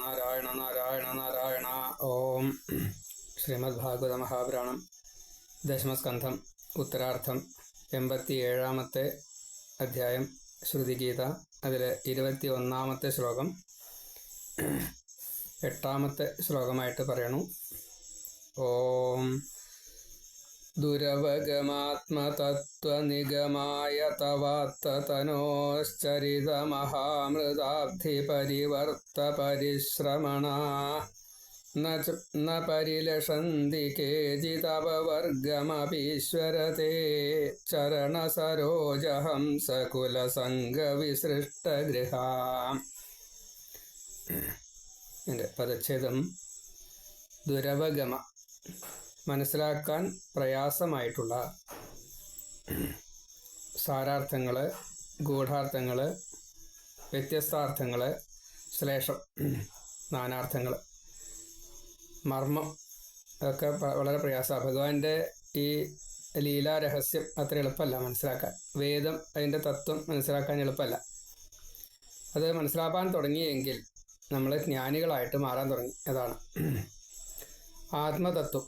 നാരായണ നാരായണ നാരായണ. ഓം. ശ്രീമദ് ഭാഗവത മഹാപുരാണം ദശമസ്കന്ധം ഉത്തരാർത്ഥം 87-ാമത്തെ അധ്യായം ശ്രുതിഗീത. അതിൽ 21-ാമത്തെ ശ്ലോകം 8-ാമത്തെ ശ്ലോകമായിട്ട് പറയണു. ഓം ദുരവഗമാത്മതത്വനിഗമായ തവാത്തതനോശ്ചരിതമഹാമൃതാബ്ധി പരിവർത്ത പരിശ്രമണ ന പരിലഷന്തി കേചിതപവർഗമപീശ്വരത്തെ ചരണസരോജഹംസകുലസംഗവിസൃഷ്ടഗൃഹ. എൻ്റെ പദച്ഛേദം ദുരവഗമ, മനസ്സിലാക്കാൻ പ്രയാസമായിട്ടുള്ള സാരാർത്ഥങ്ങൾ, ഗൂഢാർത്ഥങ്ങൾ, വ്യത്യസ്താർത്ഥങ്ങൾ, ശ്ലേഷം, നാനാർത്ഥങ്ങൾ, മർമ്മം അതൊക്കെ വളരെ പ്രയാസമാണ്. ഭഗവാന്റെ ഈ ലീലാരഹസ്യം അത്ര എളുപ്പമല്ല മനസ്സിലാക്കാൻ. വേദം അതിൻ്റെ തത്വം മനസ്സിലാക്കാൻ എളുപ്പമല്ല. അത് മനസ്സിലാക്കാൻ തുടങ്ങിയെങ്കിൽ നമ്മൾ ജ്ഞാനികളായിട്ട് മാറാൻ തുടങ്ങി. അതാണ് ആത്മതത്വം,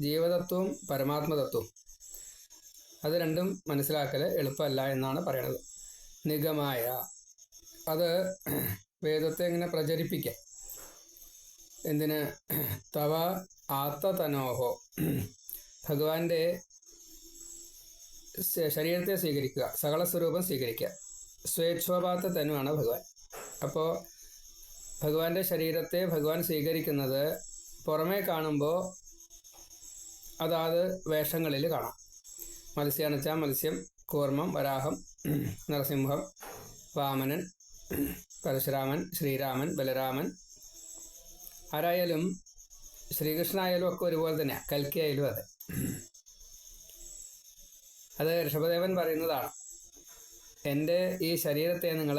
ജീവതത്വവും പരമാത്മതത്വവും. അത് രണ്ടും മനസ്സിലാക്കൽ എളുപ്പമല്ല എന്നാണ് പറയണത്. നിഗമായ, അത് വേദത്തെ ഇങ്ങനെ പ്രചരിപ്പിക്കുക. എന്തിന്? തവ ആത്തതനോഹോ, ഭഗവാന്റെ ശരീരത്തെ സ്വീകരിക്കുക, സകല സ്വരൂപം സ്വീകരിക്കുക. സ്വേച്ഛോപാത്ത തനുവാണ് ഭഗവാൻ. അപ്പോൾ ഭഗവാന്റെ ശരീരത്തെ ഭഗവാൻ സ്വീകരിക്കുന്നത് പുറമേ കാണുമ്പോൾ അതാത് വേഷങ്ങളിൽ കാണാം. മത്സ്യാണെച്ചാൽ മത്സ്യം, കൂർമ്മം, വരാഹം, നരസിംഹം, വാമനൻ, പരശുരാമൻ, ശ്രീരാമൻ, ബലരാമൻ, ആരായാലും ശ്രീകൃഷ്ണനായാലും ഒക്കെ ഒരുപോലെ തന്നെയാണ്. കൽക്കിയായാലും അതെ. അത് ഋഷഭദേവൻ പറയുന്നതാണ്, എൻ്റെ ഈ ശരീരത്തെ നിങ്ങൾ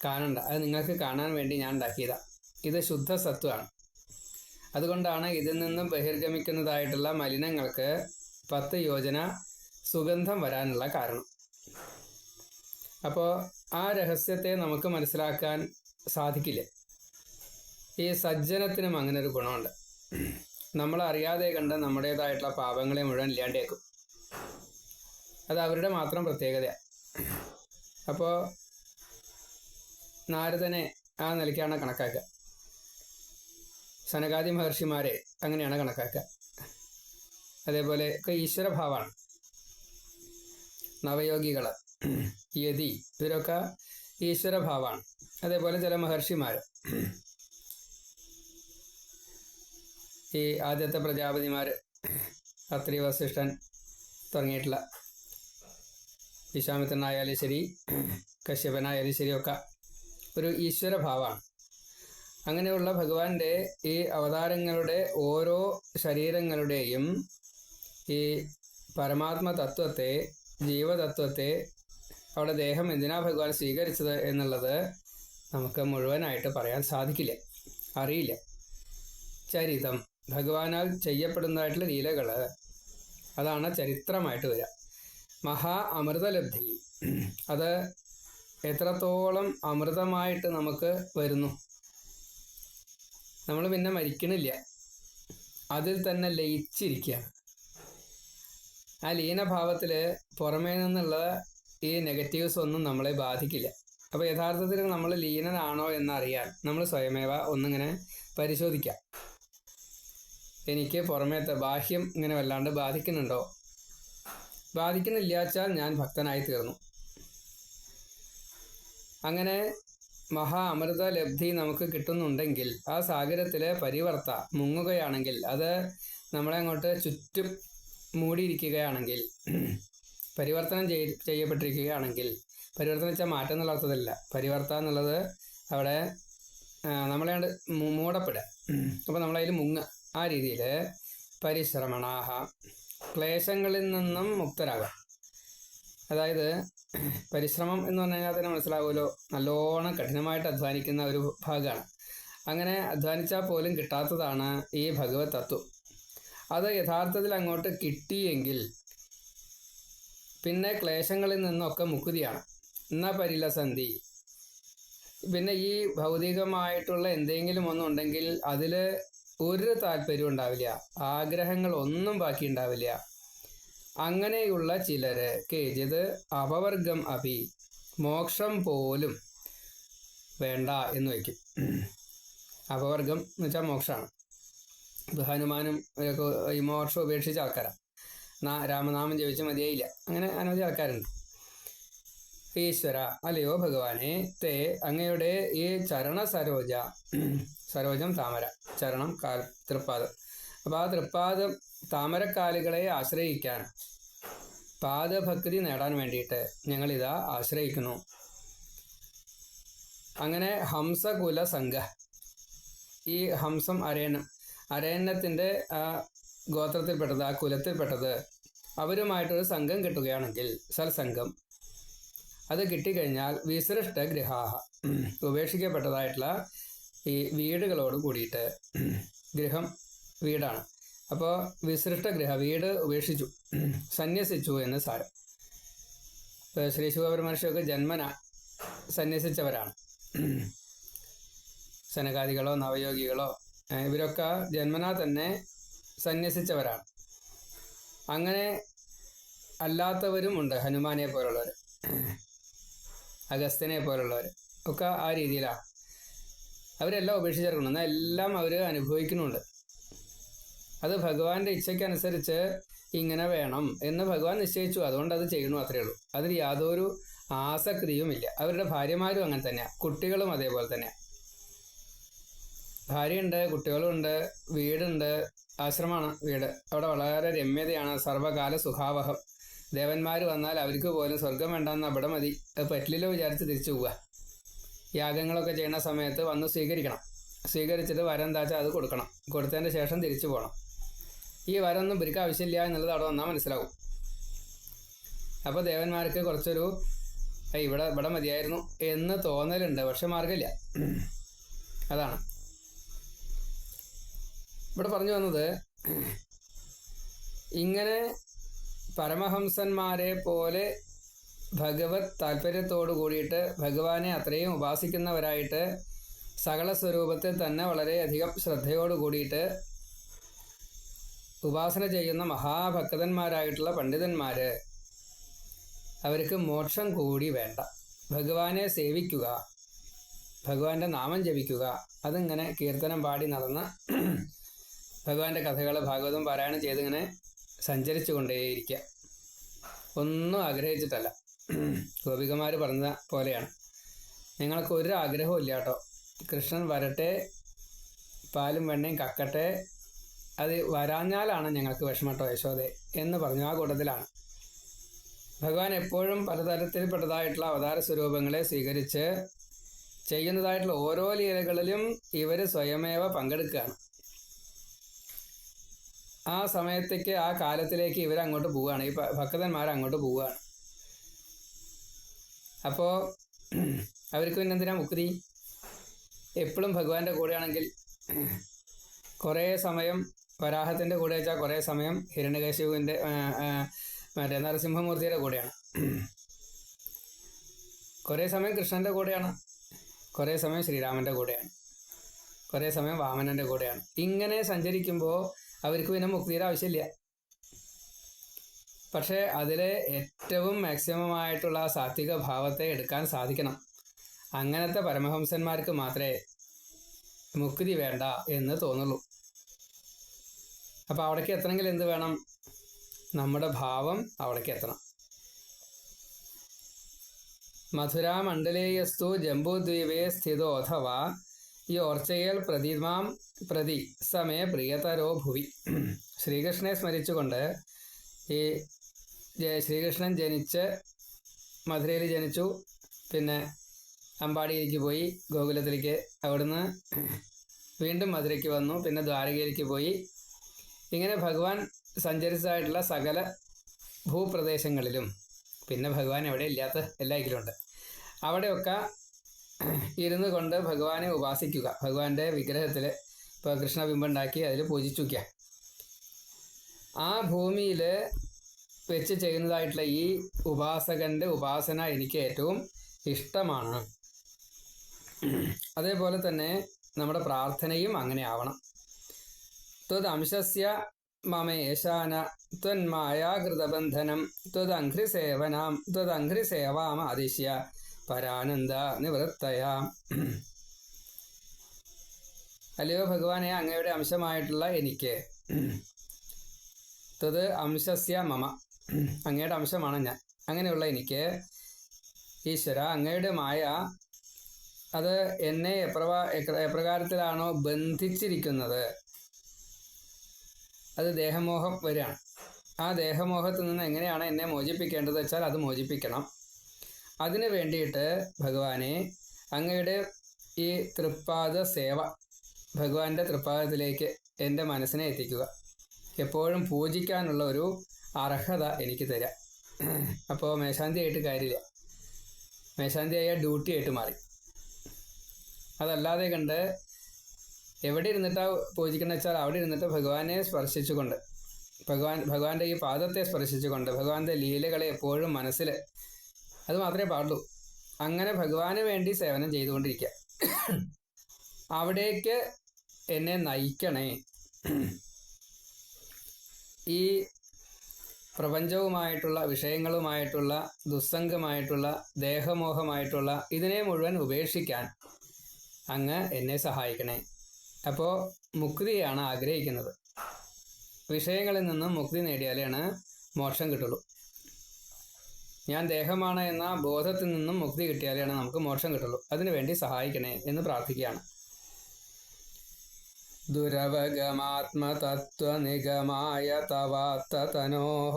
കാണണ്ട, അത് നിങ്ങൾക്ക് കാണാൻ വേണ്ടി ഞാൻ ഉണ്ടാക്കിയതാണ്. ഇത് ശുദ്ധ സത്വമാണ്. അതുകൊണ്ടാണ് ഇതിൽ നിന്നും ബഹിർഗമിക്കുന്നതായിട്ടുള്ള മലിനങ്ങൾക്ക് 10 യോജന സുഗന്ധം വരാനുള്ള കാരണം. അപ്പോൾ ആ രഹസ്യത്തെ നമുക്ക് മനസ്സിലാക്കാൻ സാധിക്കില്ല. ഈ സജ്ജനത്തിനും അങ്ങനെ ഒരു ഗുണമുണ്ട്. നമ്മൾ അറിയാതെ കണ്ട് നമ്മുടേതായിട്ടുള്ള പാപങ്ങളെ മുഴുവൻ ഇല്ലാണ്ടേക്കും. അത് അവരുടെ മാത്രം പ്രത്യേകതയാണ്. അപ്പോൾ നാരദനെ ആ നിലയ്ക്കാണ് കണക്കാക്കുക. സനകാദി മഹർഷിമാരെ അങ്ങനെയാണ് കണക്കാക്കുക. അതേപോലെ ഒക്കെ ഈശ്വരഭാവമാണ്. നവയോഗികൾ, യതി, ഇവരൊക്കെ ഈശ്വരഭാവമാണ്. അതേപോലെ ചില മഹർഷിമാർ, ഈ ആദ്യത്തെ പ്രജാപതിമാർ, അത്രി, വസിഷ്ഠൻ തുടങ്ങിയിട്ടുള്ള, വിശ്വാമിത്രനായാലും ശരി, കശ്യപനായാലും ശരിയൊക്കെ ഒരു ഈശ്വരഭാവമാണ്. അങ്ങനെയുള്ള ഭഗവാന്റെ ഈ അവതാരങ്ങളുടെ ഓരോ ശരീരങ്ങളുടെയും ഈ പരമാത്മ തത്വത്തെ, ജീവതത്വത്തെ, അവിടെ ദേഹം എന്തിനാ ഭഗവാൻ സ്വീകരിച്ചത് എന്നുള്ളത് നമുക്ക് മുഴുവനായിട്ട് പറയാൻ സാധിക്കില്ല, അറിയില്ല. ചരിതം, ഭഗവാനാൽ ചെയ്യപ്പെടുന്നതായിട്ടുള്ള ലീലകൾ, അതാണ് ചരിത്രമായിട്ട് വരിക. മഹാ അമൃതലബ്ധി, അത് എത്രത്തോളം അമൃതമായിട്ട് നമുക്ക് വരുന്നു. നമ്മൾ പിന്നെ മരിക്കണില്ല, അതിൽ തന്നെ ലയിച്ചിരിക്കുകയാണ്. ആ ലീനഭാവത്തിൽ പുറമേ നിന്നുള്ള ഈ നെഗറ്റീവ്സ് ഒന്നും നമ്മളെ ബാധിക്കില്ല. അപ്പോൾ യഥാർത്ഥത്തിൽ നമ്മൾ ലീനനാണോ എന്നറിയാൻ നമ്മൾ സ്വയമേവ ഒന്നിങ്ങനെ പരിശോധിക്കാം. എനിക്ക് പുറമേത്തെ ബാഹ്യം ഇങ്ങനെ വല്ലാണ്ട് ബാധിക്കുന്നുണ്ടോ? ബാധിക്കുന്നില്ല വെച്ചാൽ ഞാൻ ഭക്തനായി തീർന്നു. അങ്ങനെ മഹാ അമൃത ലബ്ധി നമുക്ക് കിട്ടുന്നുണ്ടെങ്കിൽ, ആ സാഗരത്തിലെ പരിവർത്ത മുങ്ങുകയാണെങ്കിൽ, അത് നമ്മളെ അങ്ങോട്ട് ചുറ്റും മൂടിയിരിക്കുകയാണെങ്കിൽ, പരിവർത്തനം ചെയ്യപ്പെട്ടിരിക്കുകയാണെങ്കിൽ, പരിവർത്തനം വെച്ചാൽ മാറ്റം എന്നുള്ള അർത്ഥത്തിലല്ല, പരിവർത്ത എന്നുള്ളത് അവിടെ നമ്മളെ മൂടപ്പെടുക. അപ്പോൾ നമ്മളതിൽ മുങ്ങുക. ആ രീതിയിൽ പരിശ്രമണാഹ, ക്ലേശങ്ങളിൽ നിന്നും മുക്തരാകാം. അതായത് പരിശ്രമം എന്ന് പറഞ്ഞു കഴിഞ്ഞാൽ തന്നെ മനസ്സിലാവുമല്ലോ, നല്ലോണം കഠിനമായിട്ട് അധ്വാനിക്കുന്ന ഒരു ഭാഗമാണ്. അങ്ങനെ അധ്വാനിച്ചാൽ പോലും കിട്ടാത്തതാണ് ഈ ഭഗവത് തത്വം. അത് യഥാർത്ഥത്തിൽ അങ്ങോട്ട് കിട്ടിയെങ്കിൽ പിന്നെ ക്ലേശങ്ങളിൽ നിന്നൊക്കെ മുക്തിയാണ്. ന പരിലസന്ധി, പിന്നെ ഈ ഭൗതികമായിട്ടുള്ള എന്തെങ്കിലും ഒന്നുണ്ടെങ്കിൽ അതിൽ ഒരു താല്പര്യം ഉണ്ടാവില്ല, ആഗ്രഹങ്ങൾ ഒന്നും ബാക്കി ഉണ്ടാവില്ല. അങ്ങനെയുള്ള ചിലര് കേജിത് അപവർഗം അഭി, മോക്ഷം പോലും വേണ്ട എന്ന് വയ്ക്കും. അപവർഗം എന്ന് വെച്ചാൽ മോക്ഷമാണ്. ഇപ്പം ഹനുമാനും ഈ മോക്ഷം ഉപേക്ഷിച്ച ആൾക്കാരാണ്. രാമനാമം ജപിച്ച് മതിയായില്ല, അങ്ങനെ അനവധി ആൾക്കാരുണ്ട്. ഈശ്വര, അല്ലയോ ഭഗവാനെ, തേ അങ്ങയുടെ ഈ ചരണ സരോജ, സരോജം താമര, ചരണം തൃപ്പാദം. അപ്പോൾ ആ തൃപ്പാദം താമരക്കാലുകളെ ആശ്രയിക്കാൻ, പാദഭക്തി നേടാൻ വേണ്ടിയിട്ട് ഞങ്ങളിതാ ആശ്രയിക്കുന്നു. അങ്ങനെ ഹംസകുല സംഘ, ഈ ഹംസം അരയന്നത്തിൻ്റെ ആ ഗോത്രത്തിൽപ്പെട്ടത്, ആ കുലത്തിൽപ്പെട്ടത്, അവരുമായിട്ടൊരു സംഘം കിട്ടുകയാണെങ്കിൽ, സത്സംഗം, അത് കിട്ടിക്കഴിഞ്ഞാൽ വിസൃഷ്ട ഗൃഹാഹ, ഉപേക്ഷിക്കപ്പെട്ടതായിട്ടുള്ള ഈ വീടുകളോട് കൂടിയിട്ട്, ഗൃഹം വീടാണ്, അപ്പോൾ വിസൃഷ്ട ഗൃഹ, വീട് ഉപേക്ഷിച്ചു, സന്യസിച്ചു എന്ന് സാരം. ഇപ്പോൾ ശ്രീ ശുഖബ്രഹ്മർഷിയൊക്കെ ജന്മന സന്യസിച്ചവരാണ്. സനകാദികളോ നവയോഗികളോ ഇവരൊക്കെ ജന്മന തന്നെ സന്യസിച്ചവരാണ്. അങ്ങനെ അല്ലാത്തവരും ഉണ്ട്, ഹനുമാനെ പോലുള്ളവർ, അഗസ്ത്യനെ പോലുള്ളവർ ഒക്കെ ആ രീതിയിലാണ്. അവരെല്ലാം ഉപേക്ഷിച്ചിരിക്കണം, എന്നാൽ എല്ലാം അവർ അനുഭവിക്കുന്നുണ്ട്. അത് ഭഗവാന്റെ ഇച്ഛയ്ക്കനുസരിച്ച് ഇങ്ങനെ വേണം എന്ന് ഭഗവാൻ നിശ്ചയിച്ചു, അതുകൊണ്ട് അത് ചെയ്യണു, അത്രയേ ഉള്ളൂ. അതിൽ യാതൊരു ആസക്തിയുമില്ല. അവരുടെ ഭാര്യമാരും അങ്ങനെ തന്നെയാണ്, കുട്ടികളും അതേപോലെ തന്നെയാണ്. ഭാര്യയുണ്ട്, കുട്ടികളുണ്ട്, വീടുണ്ട്, ആശ്രമമാണ് വീട്. അവിടെ വളരെ രമ്യതയാണ്, സർവകാല സുഖാവഹം. ദേവന്മാർ വന്നാൽ അവർക്ക് പോലും സ്വർഗം വേണ്ടെന്ന് അവിടെ മതി, അത് പറ്റില്ലല്ലോ വിചാരിച്ച് തിരിച്ചു പോവുക. യാഗങ്ങളൊക്കെ ചെയ്യുന്ന സമയത്ത് വന്ന് സ്വീകരിക്കണം, സ്വീകരിച്ചിട്ട് വരം എന്താ വെച്ചാൽ അത് കൊടുക്കണം, കൊടുത്തതിൻ്റെ ശേഷം തിരിച്ചു പോകണം. ഈ വരമൊന്നും ഇവർക്ക് ആവശ്യമില്ല എന്നുള്ളത് അവിടെ വന്നാൽ മനസ്സിലാവും. അപ്പോൾ ദേവന്മാർക്ക് കുറച്ചൊരു ഇവിടെ മതിയായിരുന്നു എന്ന് തോന്നലുണ്ട്, പക്ഷെ മാർഗമില്ല. അതാണ് ഇവിടെ പറഞ്ഞു വന്നത്. ഇങ്ങനെ പരമഹംസന്മാരെ പോലെ ഭഗവത് താല്പര്യത്തോടു കൂടിയിട്ട് ഭഗവാനെ അത്രയും ഉപാസിക്കുന്നവരായിട്ട് സകല സ്വരൂപത്തിൽ തന്നെ വളരെയധികം ശ്രദ്ധയോടു കൂടിയിട്ട് ഉപാസന ചെയ്യുന്ന മഹാഭക്തന്മാരായിട്ടുള്ള പണ്ഡിതന്മാർ, അവർക്ക് മോക്ഷം കൂടി വേണ്ട. ഭഗവാനെ സേവിക്കുക, ഭഗവാന്റെ നാമം ജപിക്കുക, അതിങ്ങനെ കീർത്തനം പാടി നടന്ന് ഭഗവാന്റെ കഥകൾ ഭാഗവതം പാരായണം ചെയ്തിങ്ങനെ സഞ്ചരിച്ചു കൊണ്ടേയിരിക്കുക, ഒന്നും ആഗ്രഹിച്ചിട്ടല്ല. ഗോപികമാർ പറഞ്ഞ പോലെയാണ്, ഞങ്ങൾക്ക് ഒരു ആഗ്രഹവും ഇല്ല കേട്ടോ, കൃഷ്ണൻ വരട്ടെ, പാലും വെണ്ണയും കക്കട്ടെ, അത് വരാഞ്ഞാലാണ് ഞങ്ങൾക്ക് വിഷമട്ടോ യശോദേ എന്ന് പറഞ്ഞു. ആ കൂട്ടത്തിലാണ് ഭഗവാൻ എപ്പോഴും പലതരത്തിൽപ്പെട്ടതായിട്ടുള്ള അവതാര സ്വരൂപങ്ങളെ സ്വീകരിച്ച് ചെയ്യുന്നതായിട്ടുള്ള ഓരോ ലീലകളിലും ഇവർ സ്വയമേവ പങ്കെടുക്കുകയാണ്. ആ സമയത്തേക്ക്, ആ കാലത്തിലേക്ക് ഇവരങ്ങോട്ട് പോവുകയാണ്, ഈ ഭക്തന്മാരങ്ങോട്ട് പോവുകയാണ്. അപ്പോൾ അവർക്ക് പിന്നെ എന്തിനാ മുക്തി? എപ്പോഴും ഭഗവാന്റെ കൂടെയാണെങ്കിൽ കുറേ സമയം വരാഹത്തിൻ്റെ കൂടെ വെച്ചാൽ കുറേ സമയം ഹിരണ്യകശിപുവിൻ്റെ മറ്റേ നരസിംഹമൂർത്തിയുടെ കൂടെയാണ്, കുറേ സമയം കൃഷ്ണൻ്റെ കൂടെയാണ്, കുറേ സമയം ശ്രീരാമൻ്റെ കൂടെയാണ്, കുറേ സമയം വാമനൻ്റെ കൂടെയാണ്. ഇങ്ങനെ സഞ്ചരിക്കുമ്പോൾ അവർക്ക് പിന്നെ മുക്തിയുടെ ആവശ്യമില്ല. പക്ഷേ അതിലെ ഏറ്റവും മാക്സിമമായിട്ടുള്ള സാത്വിക ഭാവത്തെ എടുക്കാൻ സാധിക്കണം. അങ്ങനത്തെ പരമഹംസന്മാർക്ക് മാത്രമേ മുക്തി വേണ്ട എന്ന് തോന്നുള്ളൂ. അപ്പോൾ അവിടേക്ക് എത്തണമെങ്കിൽ എന്ത് വേണം? നമ്മുടെ ഭാവം അവിടേക്ക് എത്തണം. മഥുരാമണ്ഡലേയസ്തു ജംബൂദ്വീപേ സ്ഥിതോ അഥവാ ഈ ഓർച്ചയിൽ പ്രതിമാം പ്രതി സമേ പ്രിയതരോ ഭുവി. ശ്രീകൃഷ്ണനെ സ്മരിച്ചുകൊണ്ട് ഈ ശ്രീകൃഷ്ണൻ ജനിച്ച് മധുരയിൽ ജനിച്ചു, പിന്നെ അമ്പാടിയിലേക്ക് പോയി, ഗോകുലത്തിലേക്ക്, അവിടുന്ന് വീണ്ടും മധുരയ്ക്ക് വന്നു, പിന്നെ ദ്വാരകയിലേക്ക് പോയി. ഇങ്ങനെ ഭഗവാൻ സഞ്ചരിച്ചതായിട്ടുള്ള സകല ഭൂപ്രദേശങ്ങളിലും, പിന്നെ ഭഗവാൻ എവിടെ ഇല്ലാത്ത എല്ലായിലുണ്ട്, അവിടെയൊക്കെ ഇരുന്നു കൊണ്ട് ഭഗവാനെ ഉപാസിക്കുക. ഭഗവാന്റെ വിഗ്രഹത്തിൽ ഇപ്പോൾ കൃഷ്ണബിംബം ഉണ്ടാക്കി അതിൽ പൂജിച്ചു വയ്ക്കുക. ആ ഭൂമിയിൽ വെച്ച് ചെയ്യുന്നതായിട്ടുള്ള ഈ ഉപാസകൻ്റെ ഉപാസന എനിക്ക് ഏറ്റവും ഇഷ്ടമാണ്. അതേപോലെ തന്നെ നമ്മുടെ പ്രാർത്ഥനയും അങ്ങനെ ആവണം. ത്വദംശസ്യ മമേശാന ത്വന്മായാകൃതബന്ധനം ത്വദംഘ്രിസേവാമാദിശ്യ പരാനന്ദ നിവൃത്തയാ. അല്ലയോ ഭഗവാനെ, അങ്ങയുടെ അംശമായിട്ടുള്ള എനിക്ക്, ത്വത് അംശസ്യ മമ, അങ്ങയുടെ അംശമാണ് ഞാൻ, അങ്ങനെയുള്ള എനിക്ക് ഈശ്വര, അങ്ങയുടെ മായ അത് എന്നെ എപ്രകാരത്തിലാണോ ബന്ധിച്ചിരിക്കുന്നത്, അത് ദേഹമോഹം വരികയാണ്. ആ ദേഹമോഹത്തിൽ നിന്ന് എങ്ങനെയാണ് എന്നെ മോചിപ്പിക്കേണ്ടത് വെച്ചാൽ അത് മോചിപ്പിക്കണം. അതിനു വേണ്ടിയിട്ട് ഭഗവാനെ അങ്ങയുടെ ഈ തൃപ്പാദ സേവ, ഭഗവാന്റെ തൃപ്പാദത്തിലേക്ക് എൻ്റെ മനസ്സിനെ എത്തിക്കുക, എപ്പോഴും പൂജിക്കാനുള്ള ഒരു അർഹത എനിക്ക് തരാം. അപ്പോൾ മേശാന്തി ആയിട്ട് കാര്യമില്ല, മേശാന്തിയായ ഡ്യൂട്ടി ആയിട്ട് മാറി. അതല്ലാതെ കണ്ട് എവിടെ ഇരുന്നിട്ടാണ് പൂജിക്കണം വെച്ചാൽ അവിടെ ഇരുന്നിട്ട് ഭഗവാനെ സ്പർശിച്ചുകൊണ്ട്, ഭഗവാന്റെ ഈ പാദത്തെ സ്പർശിച്ചുകൊണ്ട്, ഭഗവാന്റെ ലീലകളെ എപ്പോഴും മനസ്സിൽ, അത് മാത്രമേ പാടുള്ളൂ. അങ്ങനെ ഭഗവാന് വേണ്ടി സേവനം ചെയ്തുകൊണ്ടിരിക്കുക. അവിടേക്ക് എന്നെ നയിക്കണേ. ഈ പ്രപഞ്ചവുമായിട്ടുള്ള, വിഷയങ്ങളുമായിട്ടുള്ള, ദുസ്സംഗമായിട്ടുള്ള, ദേഹമോഹമായിട്ടുള്ള ഇതിനെ മുഴുവൻ ഉപേക്ഷിക്കാൻ അങ്ങ് എന്നെ സഹായിക്കണേ. അപ്പോൾ മുക്തിയാണ് ആഗ്രഹിക്കുന്നത്. വിഷയങ്ങളിൽ നിന്നും മുക്തി നേടിയാലാണ് മോക്ഷം കിട്ടുള്ളൂ. ഞാൻ ദേഹമാണ് എന്ന ബോധത്തിൽ നിന്നും മുക്തി കിട്ടിയാലാണ് നമുക്ക് മോക്ഷം കിട്ടുള്ളൂ. അതിനുവേണ്ടി സഹായിക്കണേ എന്ന് പ്രാർത്ഥിക്കുകയാണ്. ദുരവഗമാത്മതത്വനിഗമായ തവാത്തതനോഃ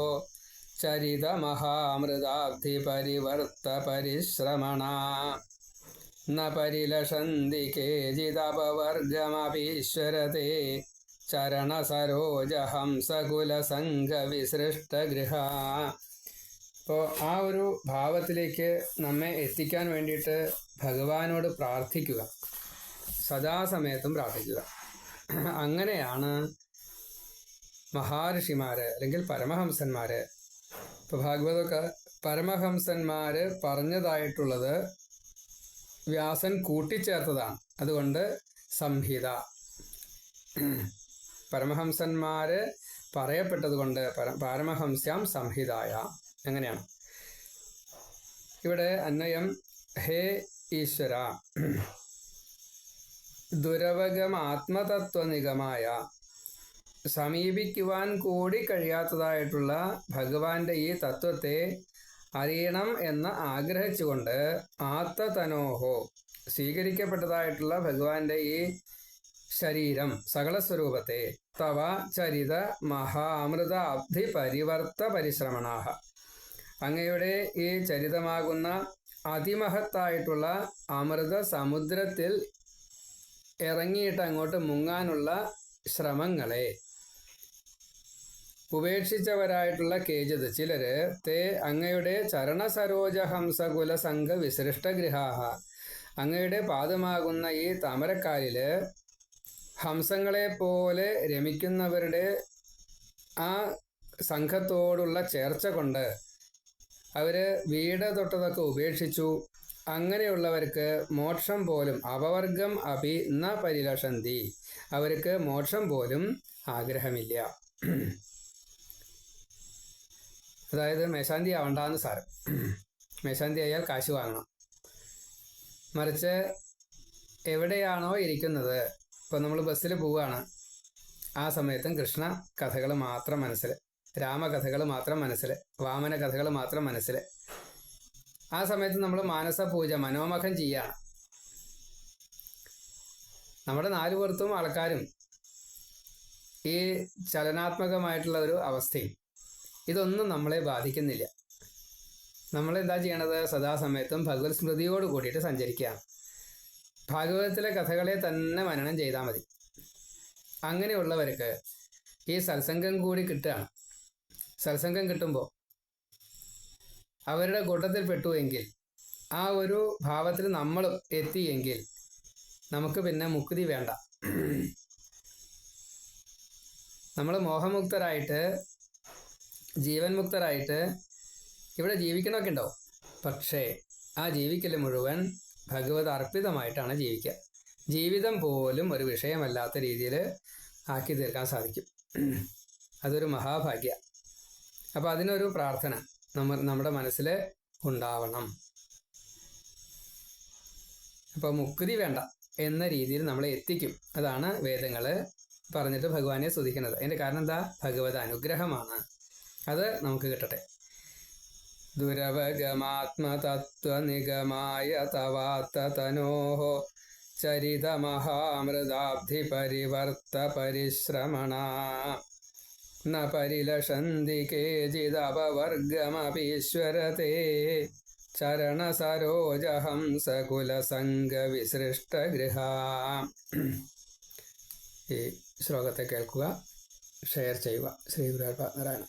ചരിതമഹാമൃതാബ്ധി പരിവർത്ത പരിശ്രമണ ന പരിലഷന്തി കേചിദപവർഗമപീശ്വരത്തെ ചരണസരോജഹംസകുലസംഘവിസൃഷ്ടഗൃഹ. അപ്പോൾ ആ ഒരു ഭാവത്തിലേക്ക് നമ്മെ എത്തിക്കാൻ വേണ്ടിയിട്ട് ഭഗവാനോട് പ്രാർത്ഥിക്കുക, സദാസമയത്തും പ്രാർത്ഥിക്കുക. അങ്ങനെയാണ് മഹാഋഷിമാര് അല്ലെങ്കിൽ പരമഹംസന്മാര്, ഇപ്പോൾ ഭാഗവതമൊക്കെ പരമഹംസന്മാര് പറഞ്ഞതായിട്ടുള്ളത് വ്യാസൻ കൂട്ടിച്ചേർത്തതാണ്. അതുകൊണ്ട് സംഹിത, പരമഹംസന്മാര് പറയപ്പെട്ടത് കൊണ്ട് പാരമഹംസ്യാം സംഹിതായ, അങ്ങനെയാണ്. ഇവിടെ അന്വയം ഹേ ഈശ്വര, ദുരവഗമാത്മതത്വനിഗമായ, സമീപിക്കുവാൻ കൂടി കഴിയാത്തതായിട്ടുള്ള ഭഗവാന്റെ ഈ തത്വത്തെ അറിയണം എന്ന് ആഗ്രഹിച്ചുകൊണ്ട് ആത്തതനോഹോ, സ്വീകരിക്കപ്പെട്ടതായിട്ടുള്ള ഭഗവാന്റെ ഈ ശരീരം, സകല സ്വരൂപത്തെ തവ ചരിത മഹാമൃത അബ്ധി പരിവർത്ത പരിശ്രമണാഹ, അങ്ങയുടെ ഈ ചരിതമാകുന്ന അതിമഹത്തായിട്ടുള്ള അമൃത സമുദ്രത്തിൽ ഇറങ്ങിയിട്ട് അങ്ങോട്ട് മുങ്ങാനുള്ള ശ്രമങ്ങളെ ഉപേക്ഷിച്ചവരായിട്ടുള്ള കേജിത് ചിലര് തേ അങ്ങയുടെ ചരണസരോജഹംസകുല സംഘ വിസൃഷ്ടഗൃഹാഹ, അങ്ങയുടെ പാദമാകുന്ന ഈ താമരക്കാലില് ഹംസങ്ങളെ പോലെ രമിക്കുന്നവരുടെ ആ സംഘത്തോടുള്ള ചേർച്ച കൊണ്ട് അവര് വീട് തൊട്ടതൊക്കെ ഉപേക്ഷിച്ചു. അങ്ങനെയുള്ളവർക്ക് മോക്ഷം പോലും അപവർഗം അപി ന പരിലഷന്തി, അവർക്ക് മോക്ഷം പോലും ആഗ്രഹമില്ല. അതായത് മേശാന്തി ആവണ്ടെന്ന് സാരം. മേശാന്തി ആയാൽ കാശ് വാങ്ങണം. മറിച്ച് എവിടെയാണോ ഇരിക്കുന്നത്, ഇപ്പോൾ നമ്മൾ ബസ്സിൽ പോവുകയാണ്, ആ സമയത്തും കൃഷ്ണ കഥകൾ മാത്രം മനസ്സിൽ, രാമകഥകൾ മാത്രം മനസ്സിൽ, വാമന കഥകൾ മാത്രം മനസ്സിൽ. ആ സമയത്ത് നമ്മൾ മാനസപൂജ മനോമഖം ചെയ്യാണ്. നമ്മുടെ നാലു പുറത്തും ആൾക്കാരും ഈ ചലനാത്മകമായിട്ടുള്ള ഒരു അവസ്ഥയും ഇതൊന്നും നമ്മളെ ബാധിക്കുന്നില്ല. നമ്മളെന്താ ചെയ്യണത്? സദാസമയത്തും ഭഗവത് സ്മൃതിയോട് കൂടിയിട്ട് സഞ്ചരിക്കുകയാണ്. ഭാഗവതത്തിലെ കഥകളെ തന്നെ മനനം ചെയ്താൽ മതി. അങ്ങനെയുള്ളവർക്ക് ഈ സത്സംഗം കൂടി കിട്ടുകയാണ്. സത്സംഗം കിട്ടുമ്പോൾ അവരുടെ കൂട്ടത്തിൽ പെട്ടുവെങ്കിൽ, ആ ഒരു ഭാവത്തിൽ നമ്മൾ എത്തിയെങ്കിൽ നമുക്ക് പിന്നെ മുക്തി വേണ്ട. നമ്മൾ മോഹമുക്തരായിട്ട്, ജീവൻ മുക്തരായിട്ട് ഇവിടെ ജീവിക്കണമൊക്കെ ഉണ്ടാവും. പക്ഷേ ആ ജീവിക്കൽ മുഴുവൻ ഭഗവത് അർപ്പിതമായിട്ടാണ് ജീവിക്കുക. ജീവിതം പോലും ഒരു വിഷയമല്ലാത്ത രീതിയിൽ ആക്കി തീർക്കാൻ സാധിക്കും. അതൊരു മഹാഭാഗ്യ. അപ്പം അതിനൊരു പ്രാർത്ഥന നമ്മുടെ മനസ്സിൽ ഉണ്ടാവണം. അപ്പോൾ മുക്തി വേണ്ട എന്ന രീതിയിൽ നമ്മളെ എത്തിക്കും. അതാണ് വേദങ്ങൾ പറഞ്ഞിട്ട് ഭഗവാനെ സ്തുതിക്കുന്നത്. അതിൻ്റെ കാരണം എന്താ? ഭഗവത് അനുഗ്രഹമാണ്. അത് നമുക്ക് കിട്ടട്ടെ. ദുരവഗമാത്മതത്വനിഗമായ തവാത്തതനോഃ ചരിതമഹാമൃതാബ്ധി പരിവർത്ത പരിശ്രമണ ന പരിലഷന്തി കേചിദപവർഗമപീശ്വരത്തെ ചരണസരോജഹംസകുലസംഗവിസൃഷ്ടഗൃഹ. ഈ ശ്ലോകത്തെ കേൾക്കുക, ഷെയർ ചെയ്യുക. ശ്രീ ഗുരുവായൂരപ്പ നാരായണ.